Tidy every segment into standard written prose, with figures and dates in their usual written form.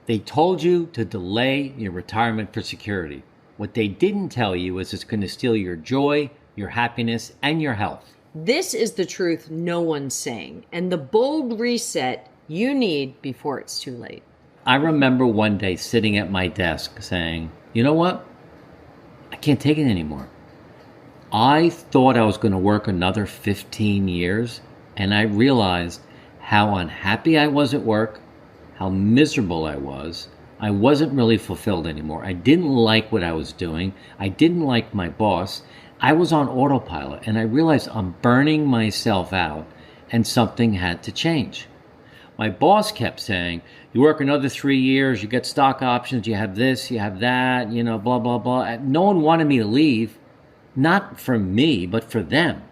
They told you to delay your retirement for security. What they didn't tell you is it's going to steal your joy, your happiness, and your health. This is the truth no one's saying, and the bold reset you need before it's too late. I remember one day sitting at my desk saying, you know what? I can't take it anymore. I thought I was going to work another 15 years, and I realized how unhappy I was at work, how miserable I was. I wasn't really fulfilled anymore. I didn't like what I was doing. I didn't like my boss. I was on autopilot, and I realized I'm burning myself out, and something had to change. My boss kept saying, you work another 3 years, you get stock options, you have this, you have that, blah, blah, blah. No one wanted me to leave, not for me, but for them.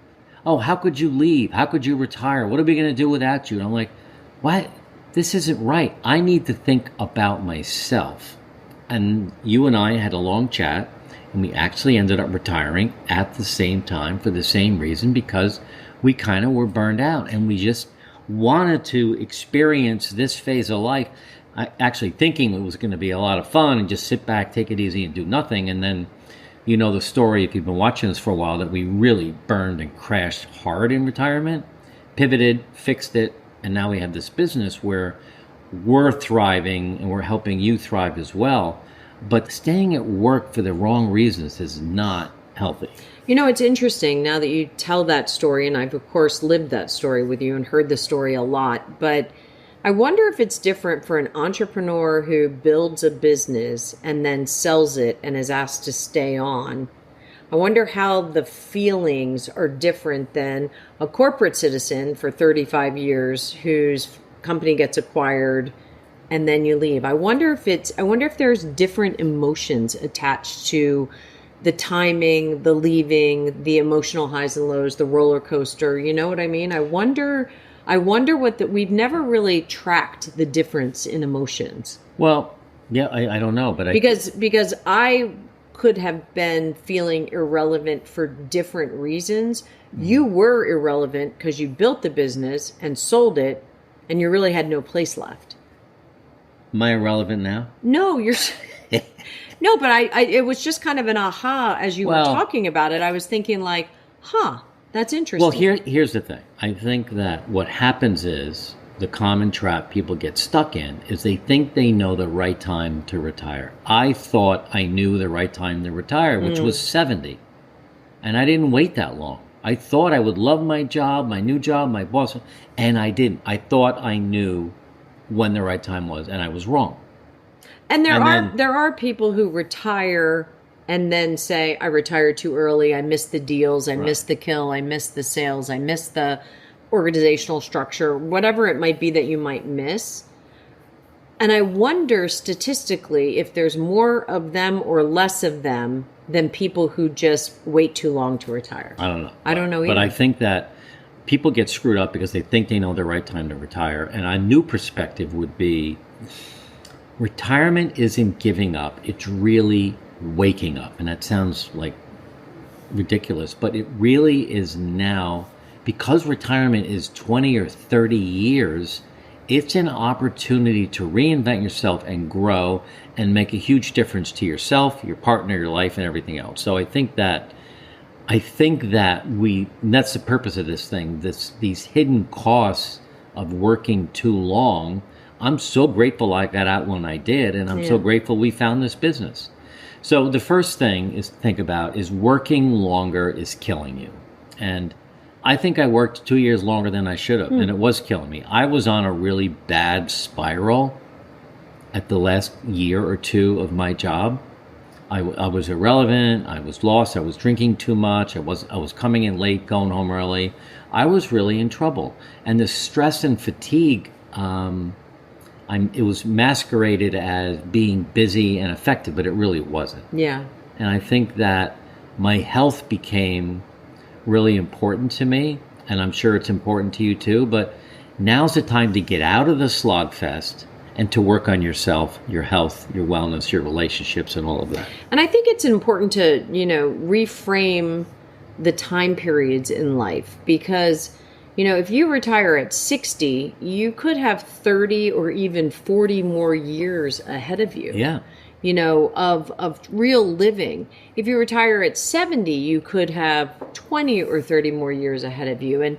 Oh, how could you leave? How could you retire? What are we going to do without you? And I'm like, what? This isn't right. I need to think about myself. And you and I had a long chat, and we actually ended up retiring at the same time for the same reason, because we kind of were burned out, and we just wanted to experience this phase of life, actually thinking it was going to be a lot of fun and just sit back, take it easy, and do nothing. And then, you know the story, if you've been watching this for a while, that we really burned and crashed hard in retirement, pivoted, fixed it, and now we have this business where we're thriving and we're helping you thrive as well. But staying at work for the wrong reasons is not healthy. You know, it's interesting now that you tell that story, and I've, of course, lived that story with you and heard the story a lot, but I wonder if it's different for an entrepreneur who builds a business and then sells it and is asked to stay on. I wonder how the feelings are different than a corporate citizen for 35 years whose company gets acquired and then you leave. I wonder if there's different emotions attached to the timing, the leaving, the emotional highs and lows, the roller coaster. You know what I mean? I wonder we've never really tracked the difference in emotions. Well, yeah, I don't know, but because I could have been feeling irrelevant for different reasons. You were irrelevant because you built the business and sold it, and you really had no place left. Am I irrelevant now? No, you're... No, but I it was just kind of an aha as you were talking about it. I was thinking like, that's interesting. Well, here's the thing. I think that what happens is the common trap people get stuck in is they think they know the right time to retire. I thought I knew the right time to retire, which was 70. And I didn't wait that long. I thought I would love my job, my new job, my boss, and I didn't. I thought I knew when the right time was, and I was wrong. And there are people who retire and then say, I retired too early, I missed the deals, I missed the kill, I missed the sales, I missed the organizational structure, whatever it might be that you might miss. And I wonder statistically if there's more of them or less of them than people who just wait too long to retire. I don't know. I don't know either. But I think that people get screwed up because they think they know the right time to retire. And a new perspective would be retirement isn't giving up. It's really waking up. And that sounds like ridiculous, but it really is now. Because retirement is 20 or 30 years, it's an opportunity to reinvent yourself and grow and make a huge difference to yourself, your partner, your life, and everything else. So I think that that's the purpose of this thing, these hidden costs of working too long. I'm so grateful I got out when I did, and I'm so grateful we found this business. So the first thing is to think about is working longer is killing you. And I think I worked 2 years longer than I should have, and it was killing me. I was on a really bad spiral at the last year or two of my job. I was irrelevant. I was lost. I was drinking too much. I was coming in late, going home early. I was really in trouble. And the stress and fatigue, it was masqueraded as being busy and effective, but it really wasn't. Yeah. And I think that my health became really important to me, and I'm sure it's important to you too, but now's the time to get out of the slogfest and to work on yourself, your health, your wellness, your relationships, and all of that. And I think it's important to, reframe the time periods in life, because If you retire at 60, you could have 30 or even 40 more years ahead of you. Yeah. Of real living. If you retire at 70, you could have 20 or 30 more years ahead of you. And,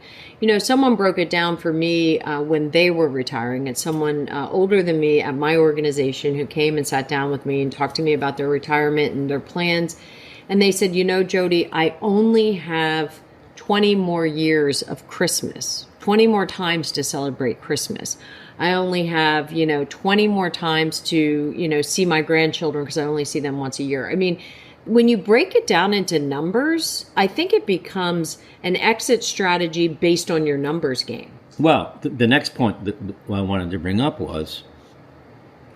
someone broke it down for me when they were retiring. It's someone older than me at my organization who came and sat down with me and talked to me about their retirement and their plans. And they said, Jody, I only have 20 more years of Christmas, 20 more times to celebrate Christmas. I only have, 20 more times to, see my grandchildren because I only see them once a year. I mean, when you break it down into numbers, I think it becomes an exit strategy based on your numbers game. Well, the next point that I wanted to bring up was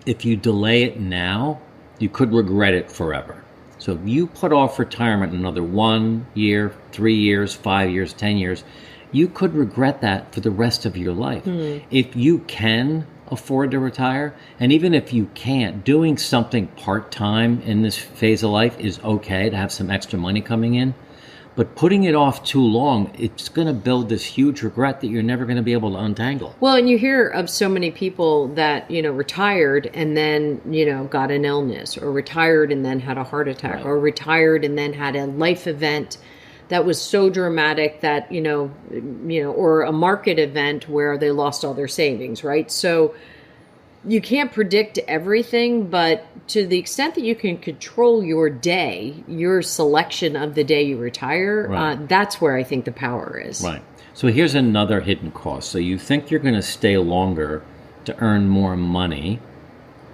if you delay it now, you could regret it forever. So if you put off retirement another 1 year, 3 years, 5 years, 10 years, you could regret that for the rest of your life. If you can afford to retire, and even if you can't, doing something part-time in this phase of life is okay to have some extra money coming in. But putting it off too long, it's going to build this huge regret that you're never going to be able to untangle. Well, and you hear of so many people that, retired and then, got an illness, or retired and then had a heart attack, Right. or retired and then had a life event that was so dramatic that, or a market event where they lost all their savings, right? So you can't predict everything, but to the extent that you can control your day, your selection of the day you retire, Right. That's where I think the power is. Right. So here's another hidden cost. So you think you're going to stay longer to earn more money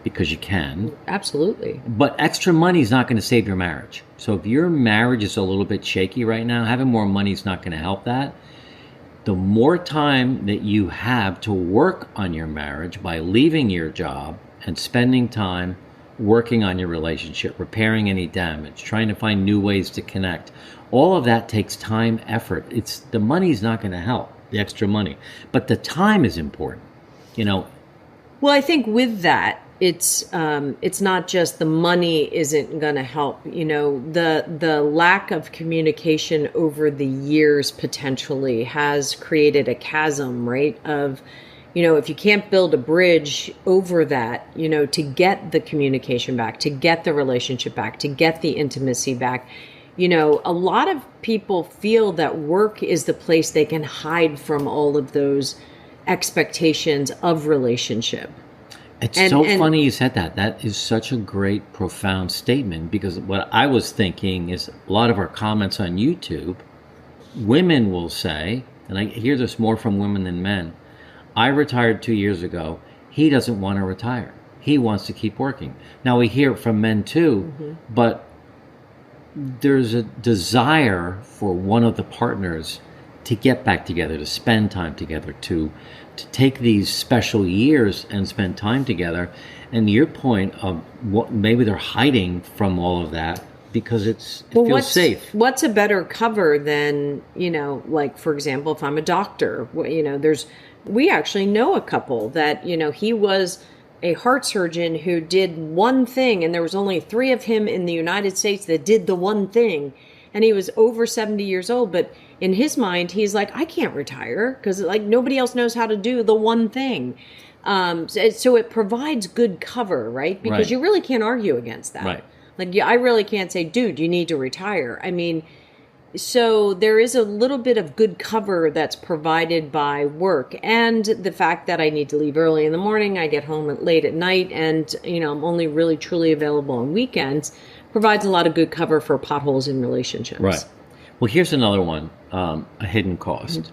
because you can. Absolutely. But extra money is not going to save your marriage. So if your marriage is a little bit shaky right now, having more money is not going to help that. The more time that you have to work on your marriage by leaving your job and spending time working on your relationship, repairing any damage, trying to find new ways to connect, all of that takes time, effort. The money's not going to help, the extra money, but the time is important. Well, I think with that, it's not just the money isn't going to help. The lack of communication over the years potentially has created a chasm, right? Of, if you can't build a bridge over that, to get the communication back, to get the relationship back, to get the intimacy back, a lot of people feel that work is the place they can hide from all of those expectations of relationship. It's so funny you said that. That is such a great, profound statement, because what I was thinking is a lot of our comments on YouTube, women will say, and I hear this more from women than men, I retired 2 years ago. He doesn't want to retire. He wants to keep working. Now, we hear it from men too, but there's a desire for one of the partners to get back together, to spend time together, to take these special years and spend time together. And your point of what maybe they're hiding from all of that because it feels safe. What's a better cover than, like, for example, if I'm a doctor, we actually know a couple that, he was a heart surgeon who did one thing, and there was only 3 of him in the United States that did the one thing. And he was over 70 years old, but in his mind, he's like, I can't retire because nobody else knows how to do the one thing. So it provides good cover, right? Because Right. you really can't argue against that. Right. I really can't say, dude, you need to retire. I mean, so there is a little bit of good cover that's provided by work, and the fact that I need to leave early in the morning, I get home late at night, and I'm only really truly available on weekends, provides a lot of good cover for potholes in relationships. Right. Well, here's another one, a hidden cost.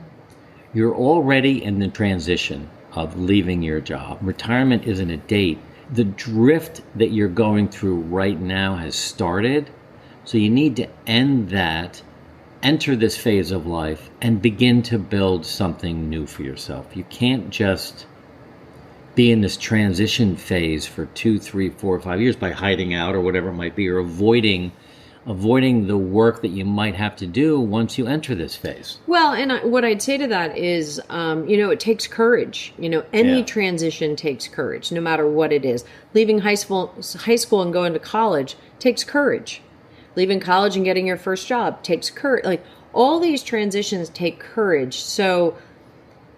You're already in the transition of leaving your job. Retirement isn't a date. The drift that you're going through right now has started, so you need to end that, enter this phase of life, and begin to build something new for yourself. You can't just be in this transition phase for 2, 3, 4, 5 years by hiding out or whatever it might be, or avoiding the work that you might have to do once you enter this phase. Well, and what I'd say to that is, it takes courage. Any Yeah. transition takes courage, no matter what it is. Leaving high school and going to college takes courage. Leaving college and getting your first job takes courage. All these transitions take courage. So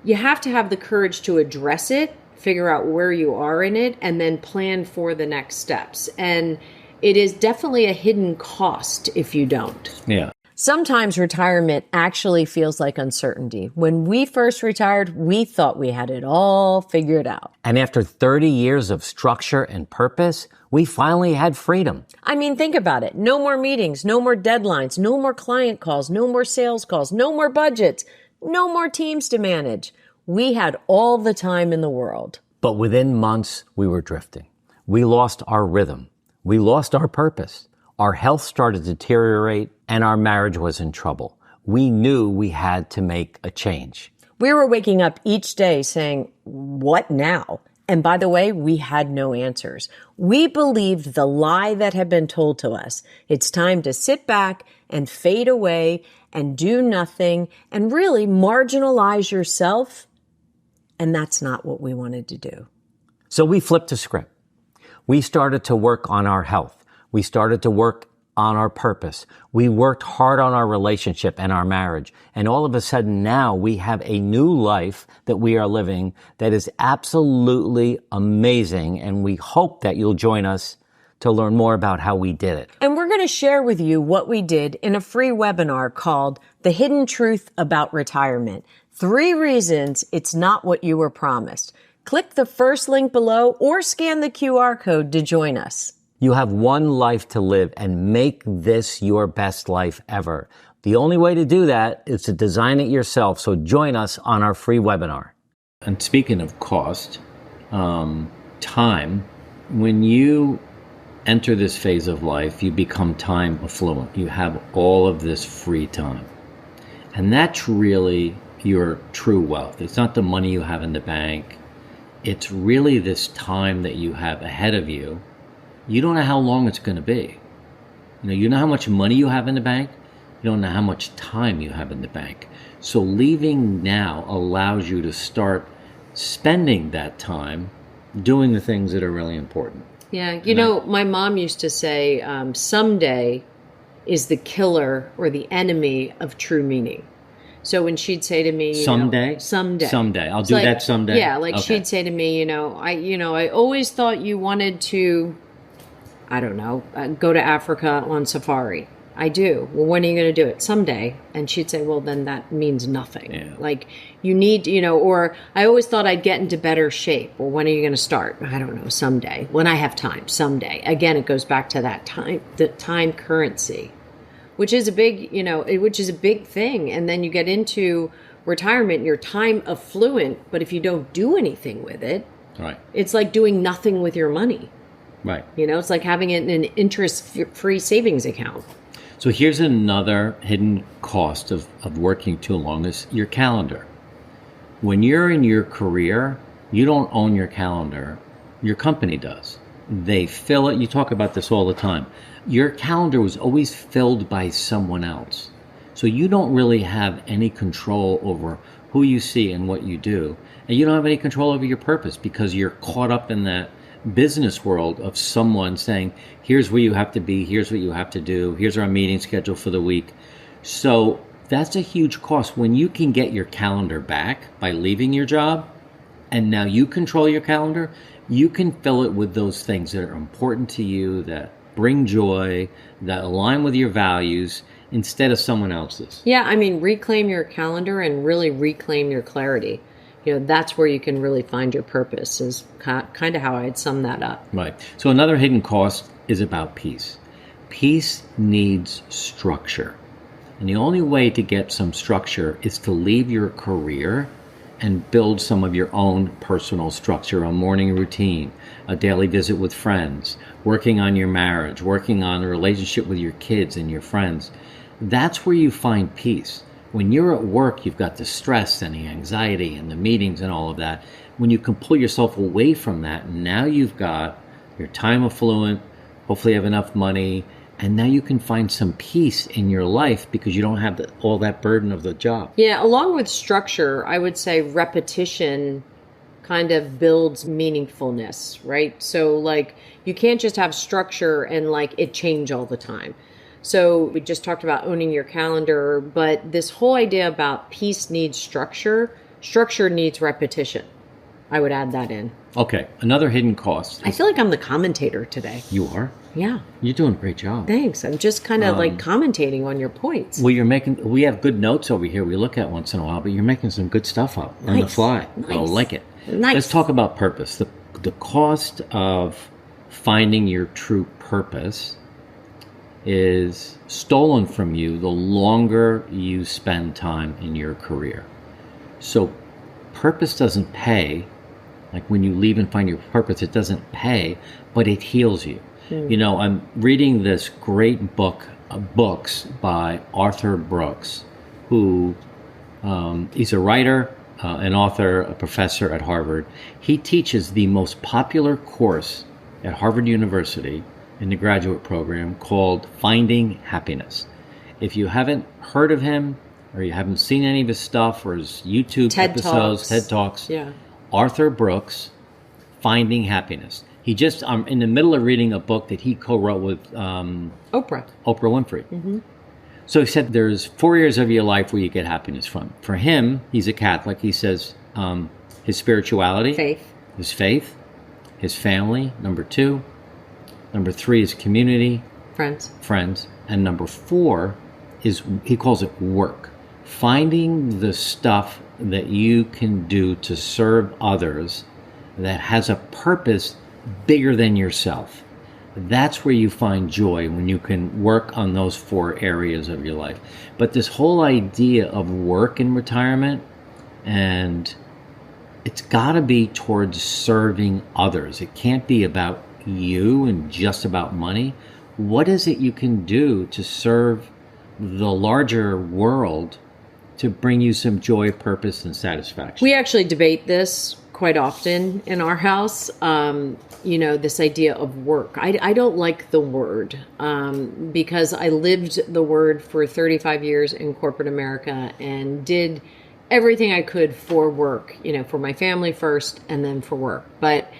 you have to have the courage to address it, figure out where you are in it, and then plan for the next steps. And it is definitely a hidden cost if you don't. Yeah. Sometimes retirement actually feels like uncertainty. When we first retired, we thought we had it all figured out. And after 30 years of structure and purpose, we finally had freedom. I mean, think about it. No more meetings, no more deadlines, no more client calls, no more sales calls, no more budgets, no more teams to manage. We had all the time in the world. But within months, we were drifting. We lost our rhythm. We lost our purpose. Our health started to deteriorate and our marriage was in trouble. We knew we had to make a change. We were waking up each day saying, what now? And by the way, we had no answers. We believed the lie that had been told to us. It's time to sit back and fade away and do nothing and really marginalize yourself. And that's not what we wanted to do. So we flipped the script. We started to work on our health. We started to work on our purpose. We worked hard on our relationship and our marriage. And all of a sudden now we have a new life that we are living that is absolutely amazing. And we hope that you'll join us to learn more about how we did it. And we're going to share with you what we did in a free webinar called The Hidden Truth About Retirement. 3 reasons it's not what you were promised. Click the first link below or scan the QR code to join us. You have one life to live and make this your best life ever. The only way to do that is to design it yourself. So join us on our free webinar. And speaking of cost, time, when you enter this phase of life, you become time affluent. You have all of this free time. And that's really your true wealth. It's not the money you have in the bank. It's really this time that you have ahead of you. You don't know how long it's going to be. You know how much money you have in the bank. You don't know how much time you have in the bank. So leaving now allows you to start spending that time doing the things that are really important. Yeah. My mom used to say, someday is the killer or the enemy of true meaning. So when she'd say to me, someday, I'll do that someday. Yeah. Like she'd say to me, I always thought you wanted to, I don't know, go to Africa on safari. I do. Well, when are you going to do it? Someday. And she'd say, well, then that means nothing. Yeah. Like you need, or I always thought I'd get into better shape. Well, when are you going to start? I don't know. Someday. When I have time. Someday. Again, it goes back to that time, the time currency, which is a big, which is a big thing. And then you get into retirement, you're time affluent, but if you don't do anything with it, right, it's like doing nothing with your money. Right. It's like having it in an interest-free savings account. So here's another hidden cost of working too long is your calendar. When you're in your career, you don't own your calendar. Your company does. They fill it. You talk about this all the time. Your calendar was always filled by someone else. So you don't really have any control over who you see and what you do. And you don't have any control over your purpose because you're caught up in that business world of someone saying, here's where you have to be, here's what you have to do, here's our meeting schedule for the week. So that's a huge cost. When you can get your calendar back by leaving your job, and now you control your calendar, you can fill it with those things that are important to you, that bring joy, that align with your values, instead of someone else's. Yeah, reclaim your calendar and really reclaim your clarity. That's where you can really find your purpose is kind of how I'd sum that up. Right. So another hidden cost is about peace. Peace needs structure. And the only way to get some structure is to leave your career and build some of your own personal structure, a morning routine, a daily visit with friends, working on your marriage, working on a relationship with your kids and your friends. That's where you find peace. When you're at work, you've got the stress and the anxiety and the meetings and all of that. When you can pull yourself away from that, now you've got your time affluent, hopefully you have enough money, and now you can find some peace in your life because you don't have all that burden of the job. Yeah, along with structure, I would say repetition kind of builds meaningfulness, right? So you can't just have structure and it change all the time. So we just talked about owning your calendar, but this whole idea about peace needs structure Structure needs repetition. I would add that in. Okay, another hidden cost. I feel like I'm the commentator today. You are? Yeah. You're doing a great job. Thanks. I'm just kind of like commentating on your points. Well, we have good notes over here we look at once in a while, but you're making some good stuff up on the Nice. fly. Nice. I like it. Nice. Let's talk about purpose. The cost of finding your true purpose is stolen from you the longer you spend time in your career. So purpose doesn't pay. Like when you leave and find your purpose, it doesn't pay, but it heals you. You know, I'm reading this great books by Arthur Brooks, who he's a writer, an author, a professor at Harvard. He teaches the most popular course at Harvard University in the graduate program called Finding Happiness. If you haven't heard of him or you haven't seen any of his stuff or his YouTube TED episodes, Talks. TED Talks, Yeah. Arthur Brooks, Finding Happiness. I'm in the middle of reading a book that he co-wrote with Oprah. Oprah Winfrey. So he said there's 4 years of your life where you get happiness from. For him, he's a Catholic. He says his spirituality, Faith. his faith, his family, number 2. Number 3 is community, friends. And number 4 is, he calls it work. Finding the stuff that you can do to serve others that has a purpose bigger than yourself. That's where you find joy, when you can work on those 4 areas of your life. But this whole idea of work in retirement, and it's got to be towards serving others. It can't be about you and just about money. What is it you can do to serve the larger world to bring you some joy, purpose, and satisfaction? We actually debate this quite often in our house. This idea of work. I don't like the word because I lived the word for 35 years in corporate America and did everything I could for work, for my family first and then for work. But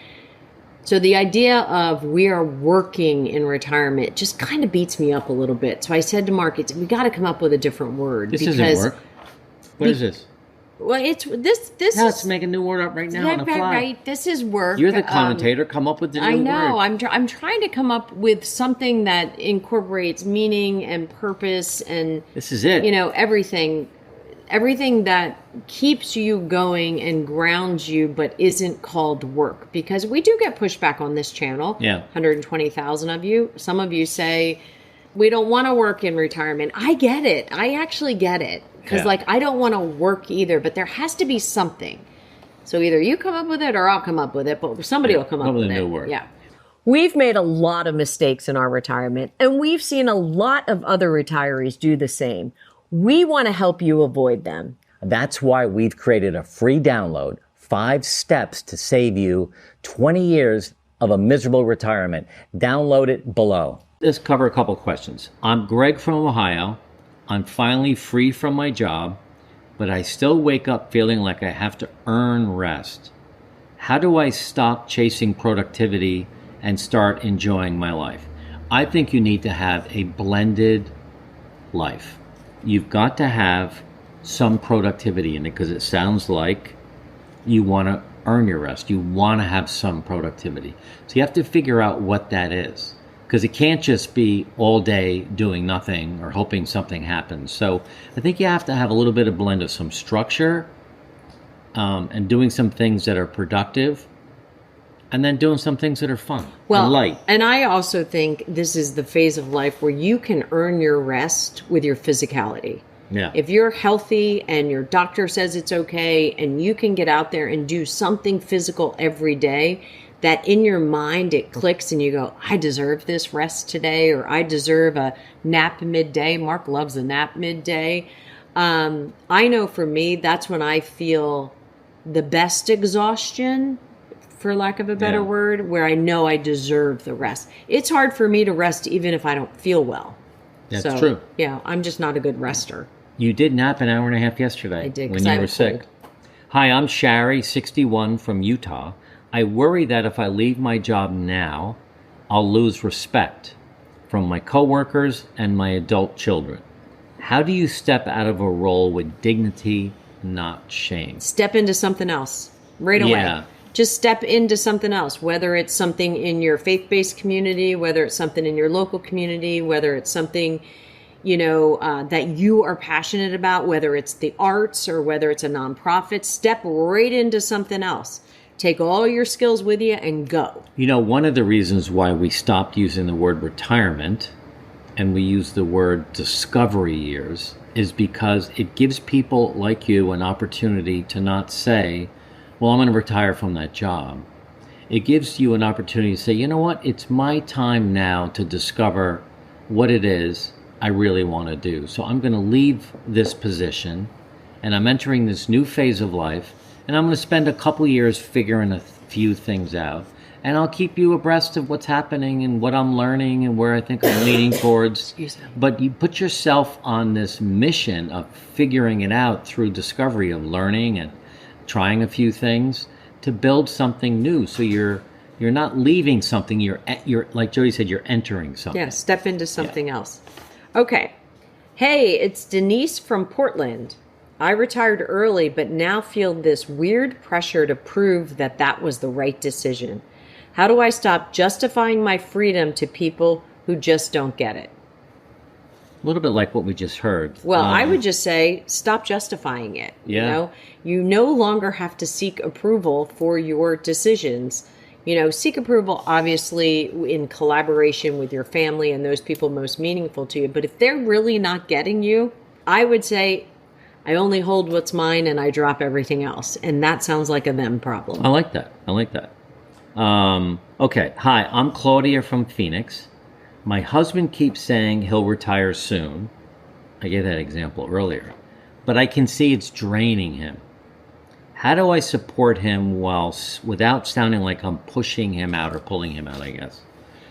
so the idea of we are working in retirement just kind of beats me up a little bit. So I said to Mark, we got to come up with a different word. This isn't work. What is this? Well, it's this. No, is let's make a new word up right now on the fly. right. This is work. You're the commentator. Come up with the new I know. word. I'm trying to come up with something that incorporates meaning and purpose and This is it. everything that keeps you going and grounds you, but isn't called work. Because we do get pushback on this channel. Yeah. 120,000 of you. Some of you say we don't want to work in retirement. I get it. I actually get it. Because, I don't want to work either, but there has to be something. So either you come up with it or I'll come up with it, but somebody will come up with a it. new word. Yeah. We've made a lot of mistakes in our retirement, and we've seen a lot of other retirees do the same. We want to help you avoid them. That's why we've created a free download, 5 steps to save you 20 years of a miserable retirement. Download it below. Let's cover a couple questions. I'm Greg from Ohio. I'm finally free from my job, but I still wake up feeling like I have to earn rest. How do I stop chasing productivity and start enjoying my life? I think you need to have a blended life. You've got to have some productivity in it because it sounds like you want to earn your rest. You want to have some productivity. So you have to figure out what that is. Because it can't just be all day doing nothing or hoping something happens. So I think you have to have a little bit of blend of some structure and doing some things that are productive and then doing some things that are fun and light. And I also think this is the phase of life where you can earn your rest with your physicality. Yeah. If you're healthy and your doctor says it's okay and you can get out there and do something physical every day, that in your mind it clicks and you go, I deserve this rest today, or I deserve a nap midday. Mark loves a nap midday. I know for me, that's when I feel the best exhaustion, for lack of a better word, where I know I deserve the rest. It's hard for me to rest even if I don't feel well. That's true. Yeah, I'm just not a good rester. You did nap an hour and a half yesterday. I did, when 'cause you I were had a sick. cold. Hi, I'm Shari, 61, from Utah. I worry that if I leave my job now, I'll lose respect from my coworkers and my adult children. How do you step out of a role with dignity not shame. Step into something else right away. Yeah. Just step into something else, whether it's something in your faith-based community, whether it's something in your local community, whether it's something, that you are passionate about, whether it's the arts or whether it's a nonprofit. Step right into something else. Take all your skills with you and go. One of the reasons why we stopped using the word retirement and we use the word discovery years is because it gives people like you an opportunity to not say, well, I'm going to retire from that job. It gives you an opportunity to say, you know what, it's my time now to discover what it is I really want to do. So I'm going to leave this position and I'm entering this new phase of life and I'm going to spend a couple years figuring a few things out. And I'll keep you abreast of what's happening and what I'm learning and where I think I'm leaning towards. But you put yourself on this mission of figuring it out through discovery, of learning and trying a few things to build something new. So you're not leaving something. You're like Jody said, you're entering something. Yeah, step into something else. Okay. Hey, it's Denise from Portland. I retired early, but now feel this weird pressure to prove that was the right decision. How do I stop justifying my freedom to people who just don't get it? A little bit like what we just heard. Well, I would just say stop justifying it. Yeah. You no longer have to seek approval for your decisions. Seek approval, obviously, in collaboration with your family and those people most meaningful to you. But if they're really not getting you, I would say I only hold what's mine and I drop everything else. And that sounds like a them problem. I like that. Okay. Hi, I'm Claudia from Phoenix. My husband keeps saying he'll retire soon. I gave that example earlier. But I can see it's draining him. How do I support him without sounding like I'm pushing him out or pulling him out, I guess?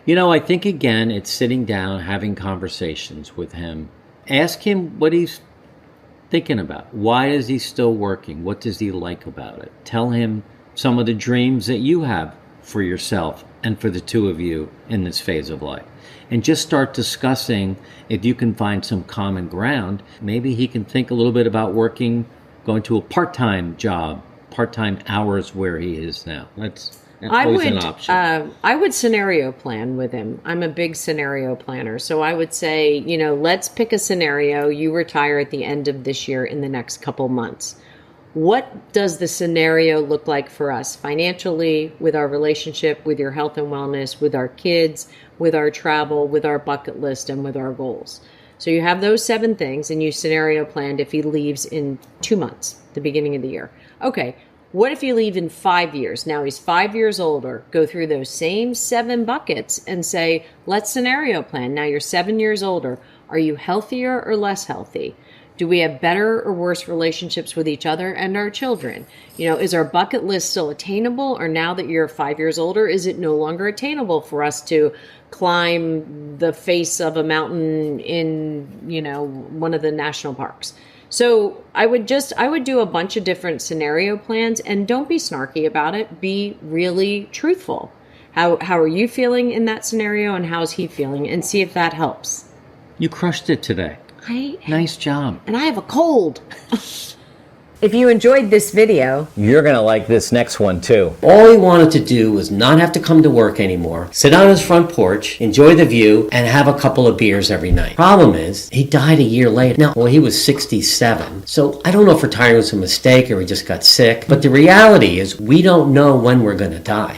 I think, again, it's sitting down, having conversations with him. Ask him what he's thinking about. Why is he still working? What does he like about it? Tell him some of the dreams that you have for yourself and for the two of you in this phase of life. And just start discussing if you can find some common ground. Maybe he can think a little bit about going to a part-time job, part-time hours where he is now. That's always an option. I would scenario plan with him. I'm a big scenario planner. So I would say, let's pick a scenario. You retire at the end of this year in the next couple months. What does the scenario look like for us financially, with our relationship, with your health and wellness, with our kids, with our travel, with our bucket list, and with our goals? So you have those 7 things and you scenario planned if he leaves in 2 months, the beginning of the year. Okay, what if you leave in 5 years? Now he's 5 years older. Go through those same 7 buckets and say, let's scenario plan. Now you're 7 years older. Are you healthier or less healthy? Do we have better or worse relationships with each other and our children? Is our bucket list still attainable, or now that you're 5 years older, is it no longer attainable for us to climb the face of a mountain in, one of the national parks? So I would do a bunch of different scenario plans, and don't be snarky about it. Be really truthful. How are you feeling in that scenario, and how's he feeling, and see if that helps. You crushed it today. Nice job. And I have a cold. If you enjoyed this video, You're going to like this next one too. All he wanted to do was not have to come to work anymore, sit on his front porch, enjoy the view, and have a couple of beers every night. Problem is, he died a year later. Now, he was 67, so I don't know if retiring was a mistake or he just got sick, but the reality is we don't know when we're going to die.